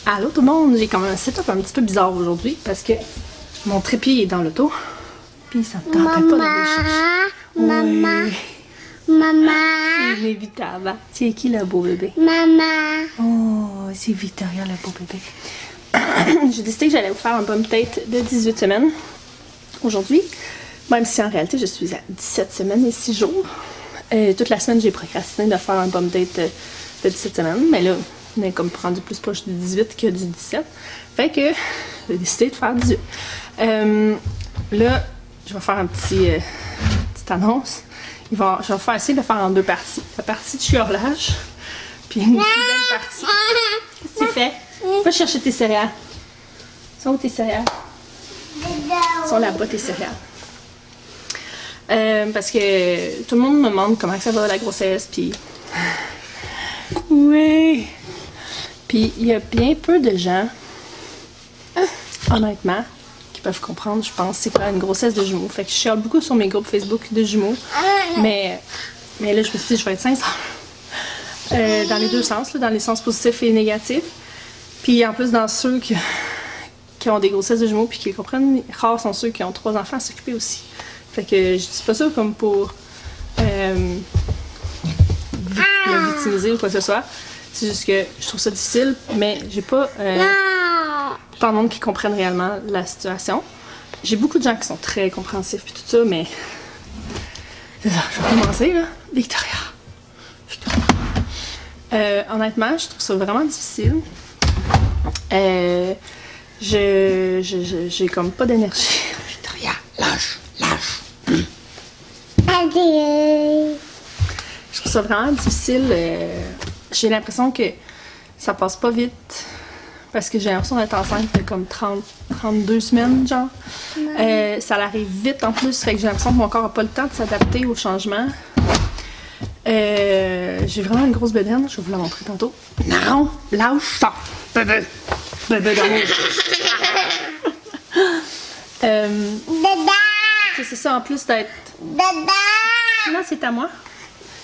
Allô tout le monde, j'ai comme un setup un petit peu bizarre aujourd'hui parce que mon trépied est dans l'auto. Puis ça me tentait pas d'aller le chercher. Maman, Oui, maman, c'est inévitable. Hein? C'est qui le beau bébé? maman. Oh, c'est Victoria le beau bébé. J'ai décidé que j'allais vous faire un bum date de 18 semaines aujourd'hui. Même si en réalité je suis à 17 semaines et 6 jours. Toute la semaine j'ai procrastiné de faire un bum date de 17 semaines. Mais là, on est comme rendu plus proche du 18 que du 17. Fait que j'ai décidé de faire 18. Là, je vais faire un petite annonce. Je vais faire essayer de faire en deux parties. La partie de chiolage, puis une plus belle partie. Qu'est-ce que tu fais? Va chercher tes céréales. Sont où tes céréales? Sont là-bas tes céréales. Parce que tout le monde me demande comment ça va la grossesse, puis... Oui! Puis il y a bien peu de gens, honnêtement, qui peuvent comprendre, je pense, c'est quoi une grossesse de jumeaux. Fait que je chiale beaucoup sur mes groupes Facebook de jumeaux. Mais là, je me suis dit, je vais être sincère. Dans les deux sens, là, dans les sens positifs et négatifs. Puis en plus, dans ceux qui ont des grossesses de jumeaux puis qui comprennent, rares sont ceux qui ont 3 enfants à s'occuper aussi. Fait que je dis pas ça comme pour me victimiser ou quoi que ce soit. C'est juste que je trouve ça difficile, mais j'ai pas tant de monde qui comprennent réellement la situation. J'ai beaucoup de gens qui sont très compréhensifs puis tout ça, mais c'est ça, je vais commencer là. Victoria. Honnêtement, je trouve ça vraiment difficile. J'ai comme pas d'énergie. Victoria, lâche. Je trouve ça vraiment difficile. J'ai l'impression que ça passe pas vite. Parce que j'ai l'impression d'être enceinte de comme 32 semaines, genre. Ça arrive vite en plus, fait que j'ai l'impression que mon corps n'a pas le temps de s'adapter au changement. J'ai vraiment une grosse bedaine, je vais vous la montrer tantôt. Non, lâche ça! Bébé d'amour. C'est ça en plus d'être... Là, c'est à moi.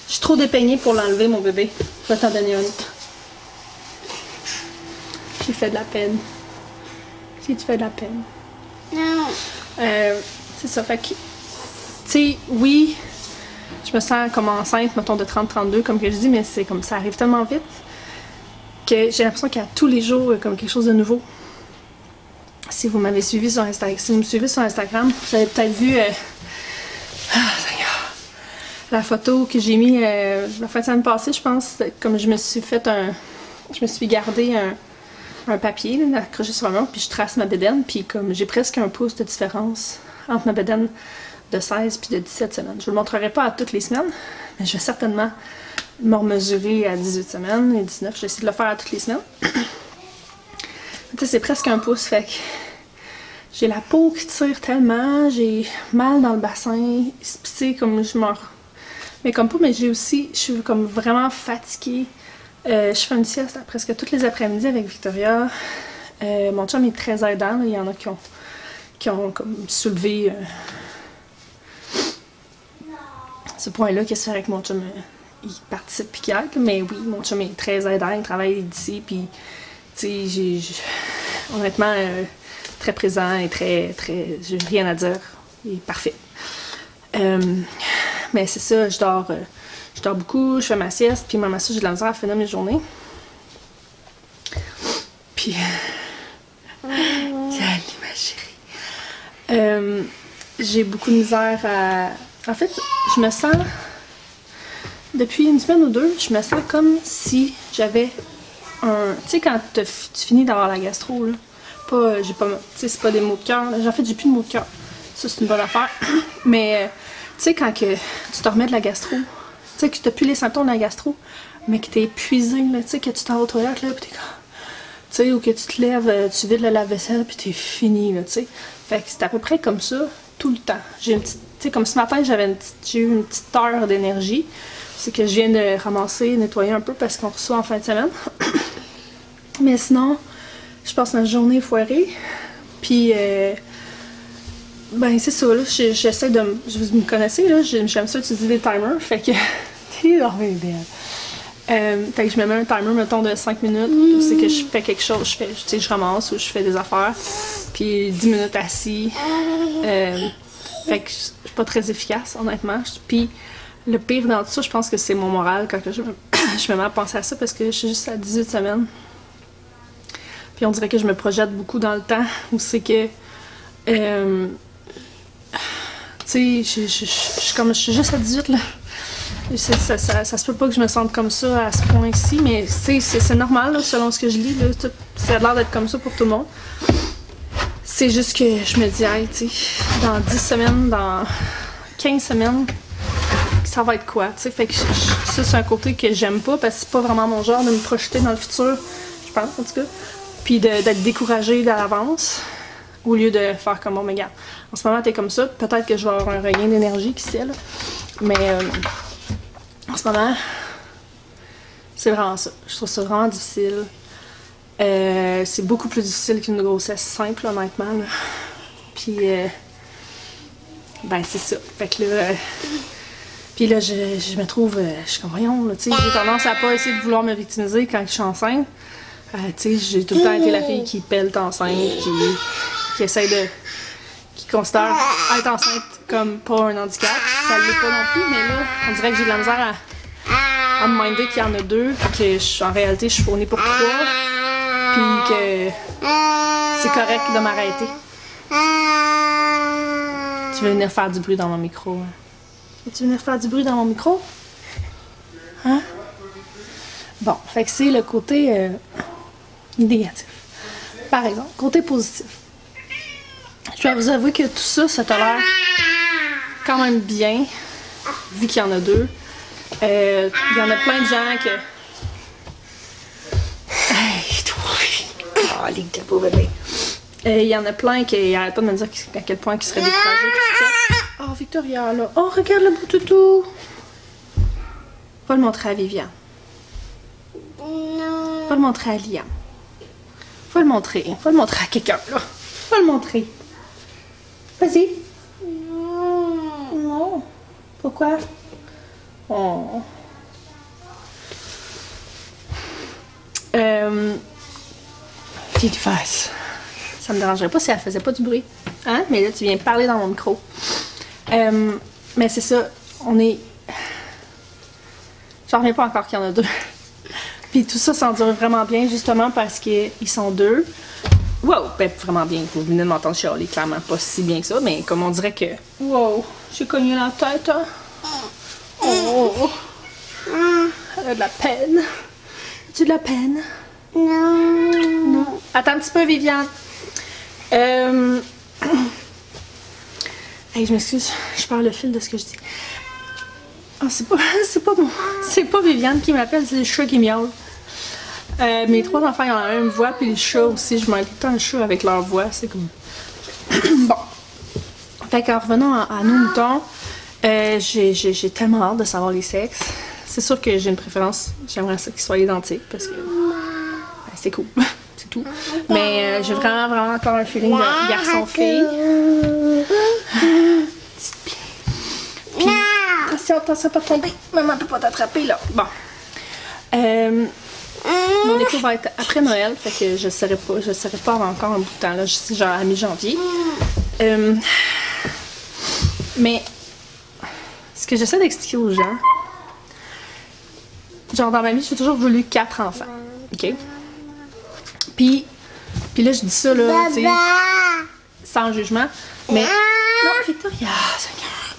Je suis trop dépeignée pour l'enlever, mon bébé. Je vais t'en donner un autre. J'ai fait de la peine. J'ai-tu fait de la peine? Non. C'est ça, fait que... Tu sais, oui, je me sens comme enceinte, mettons, de 30-32, comme que je dis, mais c'est comme ça arrive tellement vite que j'ai l'impression qu'il y a tous les jours comme quelque chose de nouveau. Si vous m'avez suivi sur Instagram, si vous me suivez sur Instagram, vous avez peut-être vu la photo que j'ai mis la fin de semaine passée, je pense, comme je me suis gardé un papier là, accroché sur un mur, puis je trace ma bédaine, puis comme j'ai presque un pouce de différence entre ma bédaine de 16 puis de 17 semaines. Je vous le montrerai pas à toutes les semaines, mais je vais certainement me remesurer à 18 semaines et 19. J'essaie de le faire à toutes les semaines. Tu sais, c'est presque un pouce, fait que j'ai la peau qui tire tellement, j'ai mal dans le bassin, tu sais, comme je meurs. Mais comme pas, mais je suis comme vraiment fatiguée. Je fais une sieste presque tous les après-midi avec Victoria. Mon chum est très aidant, là. Il y en a qui ont comme soulevé ce point-là, qu'est-ce que faire avec mon chum, il participe puis qu'il aide, mais oui, mon chum est très aidant, il travaille d'ici, puis tu sais, honnêtement, très présent et très, j'ai rien à dire, il est parfait. Mais c'est ça, je dors beaucoup, je fais ma sieste, puis même ça, j'ai de la misère à finir mes journées. Puis, salut ma chérie. J'ai beaucoup de misère à... En fait, je me sens, depuis une semaine ou deux, je me sens comme si j'avais un... Tu sais, quand tu finis d'avoir la gastro, là, tu sais, c'est pas des maux de cœur. En fait, j'ai plus de maux de cœur. Ça, c'est une bonne affaire. Mais, tu sais, quand que tu te remets de la gastro, tu sais, que tu n'as plus les symptômes de la gastro, mais que tu es épuisé, tu sais, que tu t'en vas aux toilettes, là, puis t'es comme... Tu sais, ou que tu te lèves, tu vides le lave-vaisselle, puis t'es fini, là, tu sais. Fait que c'est à peu près comme ça, tout le temps. J'ai une petite... Tu sais, comme ce matin, j'ai eu une petite heure d'énergie. C'est que je viens de ramasser, nettoyer un peu, parce qu'on reçoit en fin de semaine. Mais sinon, je passe ma journée foirée. Puis, ben c'est ça, là, j'essaie de... Vous me connaissez, là, j'aime ça utiliser des timers, fait que... T'es belle. Fait que je me mets un timer, mettons, de 5 minutes, où c'est que je fais quelque chose, je ramasse ou je fais des affaires, puis 10 minutes assis. Fait que je suis pas très efficace, honnêtement. Puis le pire dans tout ça, je pense que c'est mon moral quand je me mets à penser à ça, parce que je suis juste à 18 semaines. Puis on dirait que je me projette beaucoup dans le temps, où c'est que... tu sais, je suis juste à 18, là. Ça se peut pas que je me sente comme ça à ce point-ci, mais c'est normal, là, selon ce que je lis. Là, ça a l'air d'être comme ça pour tout le monde. C'est juste que je me dis, hey, tu sais, dans 10 semaines, dans 15 semaines, ça va être quoi, tu sais. Fait que ça, c'est un côté que j'aime pas, parce que c'est pas vraiment mon genre de me projeter dans le futur, je pense, en tout cas. Puis d'être découragée à l'avance, au lieu de faire comme, bon, mais regarde, en ce moment, t'es comme ça, peut-être que je vais avoir un regain d'énergie, qui sait, là. Mais en ce moment, c'est vraiment ça. Je trouve ça vraiment difficile. C'est beaucoup plus difficile qu'une grossesse simple, honnêtement, là. Puis, ben, c'est ça. Fait que là, puis là, je me trouve, je suis comme, voyons, là, tu sais, j'ai tendance à pas essayer de vouloir me victimiser quand je suis enceinte. Tu sais, j'ai tout le temps été la fille qui pèle enceinte, qui essaie de... qui considère être enceinte comme pas un handicap. Ça l'est pas non plus, mais là, on dirait que j'ai de la misère à me minder qu'il y en a deux, puis que en réalité, je suis fournie pour 3, puis que c'est correct de m'arrêter. Tu veux venir faire du bruit dans mon micro? Hein? Veux-tu venir faire du bruit dans mon micro? Hein? Bon, fait que c'est le côté négatif. Par exemple, côté positif. Je dois vous avouer que tout ça, ça t'a l'air quand même bien, vu qu'il y en a deux. Il y en a plein de gens que... Hey, toi! Oh, les deux beaux bébés! Il y en a plein qui n'arrêtent pas de me dire à quel point ils seraient découragés. Oh, Victoria, là! Oh, regarde le beau toutou! Va le montrer à Viviane. Non. Va le montrer à Liam. Va le montrer à quelqu'un, là. Va le montrer. Vas-y. Non. Non. Pourquoi? Oh. Petite face. Ça me dérangerait pas si elle faisait pas du bruit. Hein? Mais là, tu viens parler dans mon micro. Mais c'est ça. On est... J'en reviens pas encore qu'il y en a deux. Puis tout ça s'endure vraiment bien, justement parce qu'ils sont deux. Wow! Ben, vraiment bien. Vous venez de m'entendre chialer, clairement pas si bien que ça, mais comme on dirait que... Wow! J'ai cogné la tête, hein? Oh! Elle a de la peine. As-tu de la peine? Non. Non. Attends un petit peu, Viviane. Hey, je m'excuse, je perds le fil de ce que je dis. Oh, c'est pas Viviane qui m'appelle, c'est les chats qui miaulent. Mes 3 enfants, ils ont la même voix, puis les chats aussi, je mêle tout le temps le chat avec leur voix, c'est comme... Bon. Fait qu'en revenant à nos moutons, j'ai tellement hâte de savoir les sexes. C'est sûr que j'ai une préférence, j'aimerais ça qu'ils soient identiques, parce que ben, c'est cool, c'est tout. Mais j'ai vraiment encore un feeling de garçon-fille. Petite pied. Puis, attention pas tomber, maman peut pas t'attraper là. Bon. Mon écho va être après Noël, fait que je serai pas avant encore un bout de temps, là, genre à mi-janvier. Mais ce que j'essaie d'expliquer aux gens, genre dans ma vie, j'ai toujours voulu 4 enfants, ok? Puis là, je dis ça, là, tu sais, sans jugement, mais... Non, Victoria, Seigneur!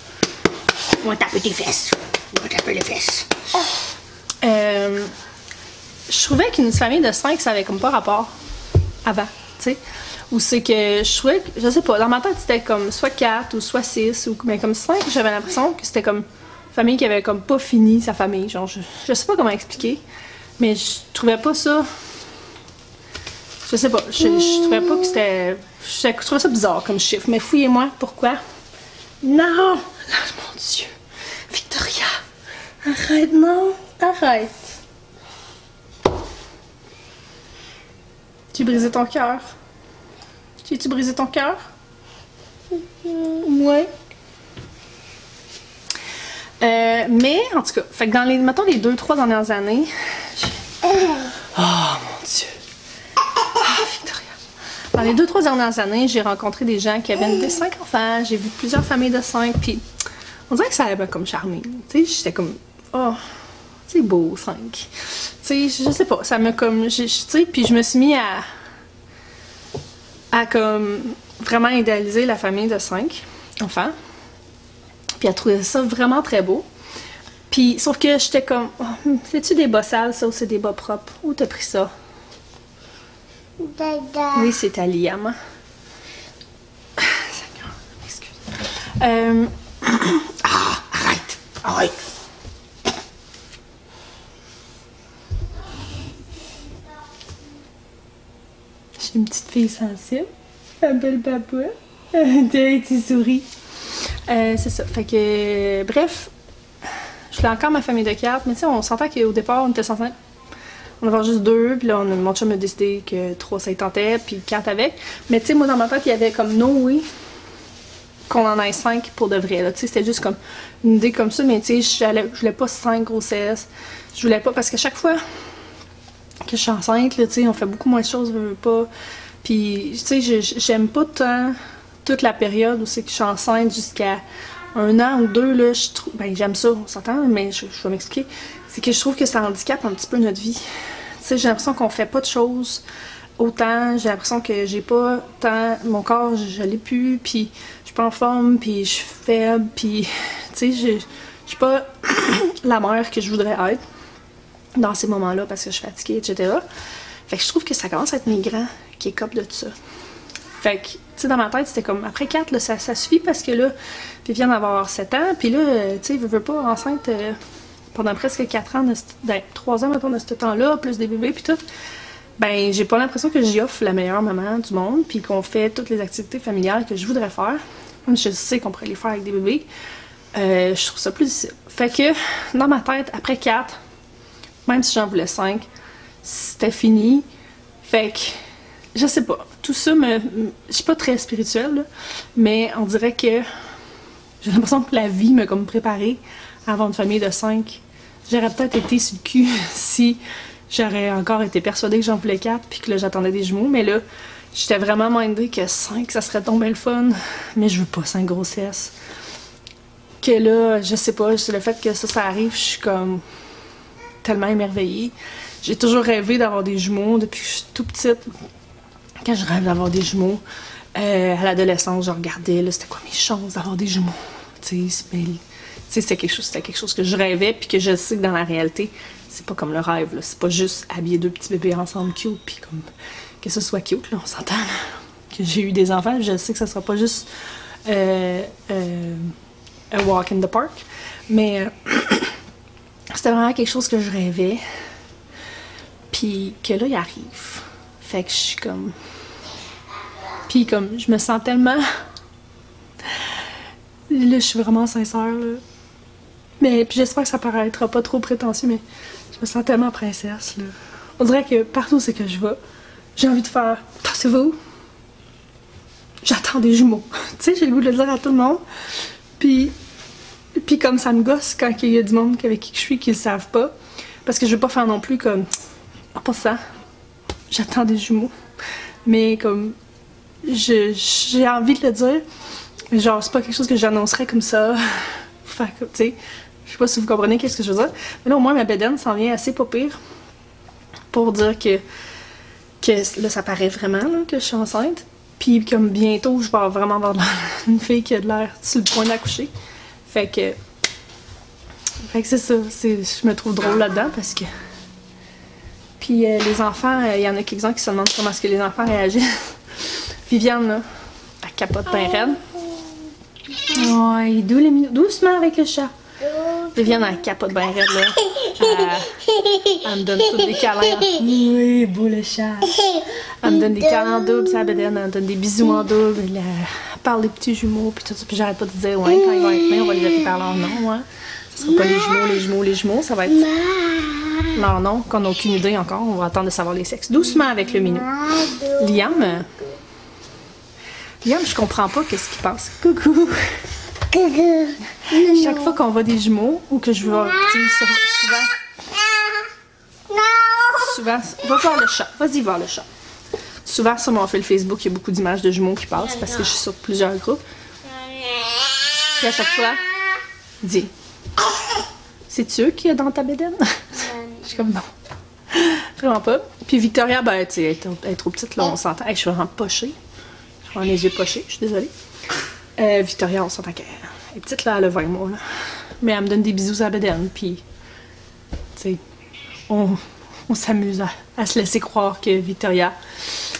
On va taper tes fesses. On va taper les fesses. Je trouvais qu'une famille de 5, ça avait comme pas rapport avant, tu sais. Ou c'est que je trouvais que, je sais pas, dans ma tête, c'était comme soit 4 ou soit 6, ou mais comme 5, j'avais l'impression que c'était comme une famille qui avait comme pas fini sa famille. Genre, je sais pas comment expliquer, mais je trouvais pas ça. Je sais pas, je trouvais pas que c'était. Je trouvais ça bizarre comme chiffre, mais fouillez-moi, pourquoi? Non! Mon Dieu! Victoria! Arrête, non! Arrête! Tu as brisé ton cœur? J'ai-tu brisé ton cœur? Ouais. Mais, en tout cas, fait que dans les, mettons, les 2-3 dernières années... Oh, mon Dieu! Ah, Victoria! Dans les 2-3 dernières années, j'ai rencontré des gens qui avaient des 5 enfants. J'ai vu plusieurs familles de 5, puis on dirait que ça avait comme charmé. Tu sais, j'étais comme... Oh, c'est beau, 5. Tu sais, je sais pas, ça m'a comme... Tu sais, puis je me suis mis à comme vraiment idéaliser la famille de 5 enfants. Puis à trouver ça vraiment très beau. Puis, sauf que j'étais comme, oh, c'est-tu des bas sales, ça, ou c'est des bas propres? Où t'as pris ça? Dada. Oui, c'est à Liam. Seigneur, excuse. Arrête. Arrête. J'ai une petite fille sensible. Un bel papa. Un petit souris. C'est ça. Fait que, bref, je voulais encore ma famille de 4, mais tu sais, on s'entend qu'au départ, on était censé en avoir juste 2, puis là, mon chum a décidé que 3 ça y tentait, puis 4 avec. Mais tu sais, moi, dans ma tête, il y avait comme no way qu'on en ait 5 pour de vrai, là. Tu sais, c'était juste comme une idée comme ça, mais tu sais, je voulais pas 5 grossesses. Je voulais pas, parce que chaque fois que je suis enceinte, là, tu sais, on fait beaucoup moins de choses, je veux pas. Puis, tu sais, j'aime pas tant toute la période où c'est que je suis enceinte jusqu'à 1 an ou 2, là, je trouve... Ben, j'aime ça, on s'entend, mais je vais m'expliquer. C'est que je trouve que ça handicape un petit peu notre vie. Tu sais, j'ai l'impression qu'on fait pas de choses autant, j'ai l'impression que j'ai pas tant... Mon corps, je l'ai plus, puis je suis pas en forme, puis je suis faible, puis... Tu sais, je suis pas la mère que je voudrais être dans ces moments-là parce que je suis fatiguée, etc. Fait que je trouve que ça commence à être mes grands qui écopent de tout ça. Fait que, tu sais, dans ma tête, c'était comme, après 4, là, ça suffit parce que là, Viviane va avoir 7 ans, puis là, tu sais, veut pas, enceinte pendant presque 4 ans, 3 ans, mettons, de ce temps-là, plus des bébés, puis tout. Ben, j'ai pas l'impression que j'y offre la meilleure maman du monde, puis qu'on fait toutes les activités familiales que je voudrais faire. Même si je sais qu'on pourrait les faire avec des bébés, je trouve ça plus difficile. Fait que, dans ma tête, après 4, même si j'en voulais 5, c'était fini. Fait que, je sais pas. Tout ça je suis pas très spirituelle, là, mais on dirait que j'ai l'impression que la vie m'a comme préparée à avoir une famille de 5. J'aurais peut-être été sur le cul si j'aurais encore été persuadée que j'en voulais 4 puis que là j'attendais des jumeaux, mais là j'étais vraiment mindée que 5 ça serait tombé le fun, mais je veux pas 5 grossesses. Que là, je sais pas, c'est le fait que ça arrive, je suis comme tellement émerveillée. J'ai toujours rêvé d'avoir des jumeaux depuis que je suis toute petite. Quand je rêve d'avoir des jumeaux, à l'adolescence, je regardais, là, c'était quoi mes chances d'avoir des jumeaux? Tu sais, c'était quelque chose que je rêvais, puis que je sais que dans la réalité, c'est pas comme le rêve, là. C'est pas juste habiller 2 petits bébés ensemble cute, puis comme que ce soit cute, là, on s'entend, là. Que j'ai eu des enfants, je sais que ça sera pas juste a walk in the park, mais c'était vraiment quelque chose que je rêvais, puis que là, il arrive. Fait que je suis comme... Puis comme, je me sens tellement... Là, je suis vraiment sincère, là. Mais puis j'espère que ça paraîtra pas trop prétentieux, mais je me sens tellement princesse, là. On dirait que partout où c'est que je vais, j'ai envie de faire « Tassez-vous! J'attends des jumeaux! » Tu sais, j'ai le goût de le dire à tout le monde. Puis comme ça me gosse quand il y a du monde avec qui je suis qui le savent pas. Parce que je veux pas faire non plus comme « Ah, pas ça! J'attends des jumeaux! » Mais comme... J'ai envie de le dire. Genre, c'est pas quelque chose que j'annoncerais comme ça. Enfin, tu sais, je sais pas si vous comprenez qu'est-ce que je veux dire. Mais là, au moins, ma bedaine s'en vient assez pas pire. Pour dire que là, ça paraît vraiment là, que je suis enceinte. Puis comme bientôt, je vais vraiment avoir une fille qui a de l'air sur le point d'accoucher. Fait que c'est ça. Je me trouve drôle là-dedans parce que... Puis les enfants, il y en a quelques-uns qui se demandent comment est-ce que les enfants réagissent. Viviane, là, elle capote bien raide. Ouais, doucement avec le chat. Viviane, elle capote bien raide, là. Elle me donne tous des câlins. Oui, beau le chat. Elle me donne des câlins en double, ça bedaine. Elle me donne des bisous en double. Elle parle des petits jumeaux, puis tout ça. Puis j'arrête pas de dire, ouais, quand ils vont être nés, on va les appeler par leur nom, ouais. Ce sera pas les jumeaux, ça va être leur nom, qu'on n'a aucune idée encore. On va attendre de savoir les sexes. Doucement avec le minou. Liam, je comprends pas qu'est-ce qu'il passe. Coucou! Chaque fois qu'on voit des jumeaux ou que je vois, tu sais, souvent, va voir le chat. Vas-y voir le chat. Souvent sur mon fil Facebook, il y a beaucoup d'images de jumeaux qui passent parce que je suis sur plusieurs groupes. Puis à chaque fois, dis, c'est-tu eux qui est dans ta bédaine? Je suis comme non. Vraiment pas. Puis Victoria, ben, tu sais, elle est trop petite, là, on s'entend. Hey, je suis vraiment pochée. Je suis vraiment les yeux pochés, je suis désolée. Victoria, on s'entend qu'elle est petite, là, elle a 20 mois, là. Mais elle me donne des bisous à la bédaine, puis, tu sais, on s'amuse à se laisser croire que Victoria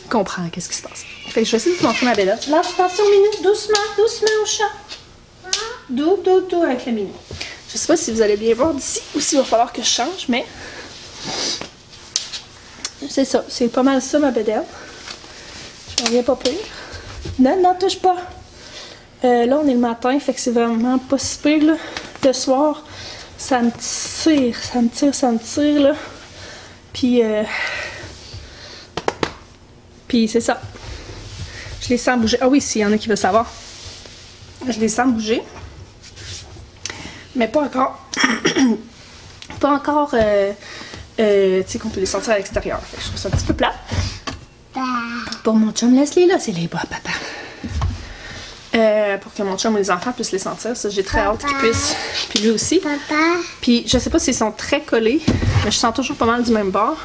comprend qu'est-ce qui se passe. Fait que je vais essayer de te montrer ma bédaine. Lâche, attention, Minou, doucement, doucement au chat. Doux, doux, doux avec le Minou. Je sais pas si vous allez bien voir d'ici ou s'il va falloir que je change, mais c'est ça, c'est pas mal ça ma bédaine. Je m'en viens pas pire. Non, non, touche pas. Là, on est le matin, fait que c'est vraiment pas si pire, là. Le soir, ça me tire, là. Puis c'est ça. Je les sens bouger. Ah oui, s'il y en a qui veulent savoir. Je les sens bouger. Mais pas encore. Pas encore, tu sais, qu'on peut les sortir à l'extérieur. Fait que je trouve ça un petit peu plat. Pour mon chum Leslie, là, c'est les bas, papa. Pour que mon chum ou les enfants puissent les sentir. Ça, j'ai très hâte qu'ils puissent. Puis lui aussi. Puis je sais pas s'ils sont très collés, mais je sens toujours pas mal du même bord.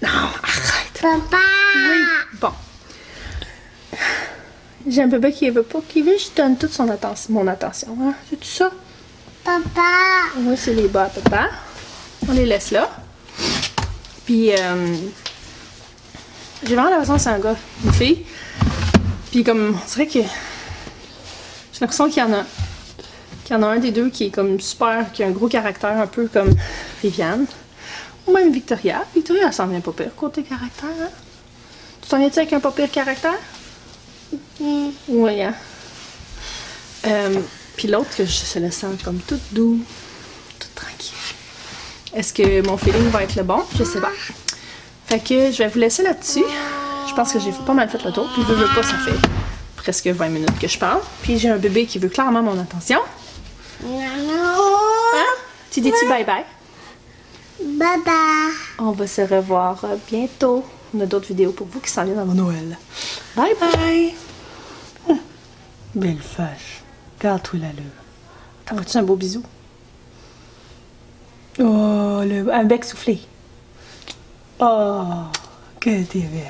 Non, arrête. Papa! Oui. Bon. J'ai un bébé qui veut pas, qui veut que je donne toute mon attention. Hein? C'est tout ça? Papa! Oui, c'est les bas, papa. On les laisse là. Puis, j'ai vraiment l'impression que c'est un gars, une fille. Puis, comme, on dirait que j'ai l'impression qu'il y en a un des deux qui est comme super, qui a un gros caractère, un peu comme Viviane. Ou même Victoria. Victoria, elle s'en vient pas pire côté caractère, hein? Tu t'en viens-tu avec un pas pire caractère? Oui, hein? Puis l'autre, que je le sens comme tout doux, tout tranquille. Est-ce que mon feeling va être le bon? Je sais pas. Fait que je vais vous laisser là-dessus. Je pense que j'ai pas mal fait le tour. Puis veux pas, ça fait presque 20 minutes que je parle. Puis j'ai un bébé qui veut clairement mon attention. Hein? Tu dis-tu bye-bye? Bye-bye! On va se revoir bientôt. On a d'autres vidéos pour vous qui s'en viennent avant Noël. Bye-bye! Belle fâche. Regarde-toi là. T'en veux-tu un beau bisou? Oh, un bec soufflé. Oh, que t'es belle.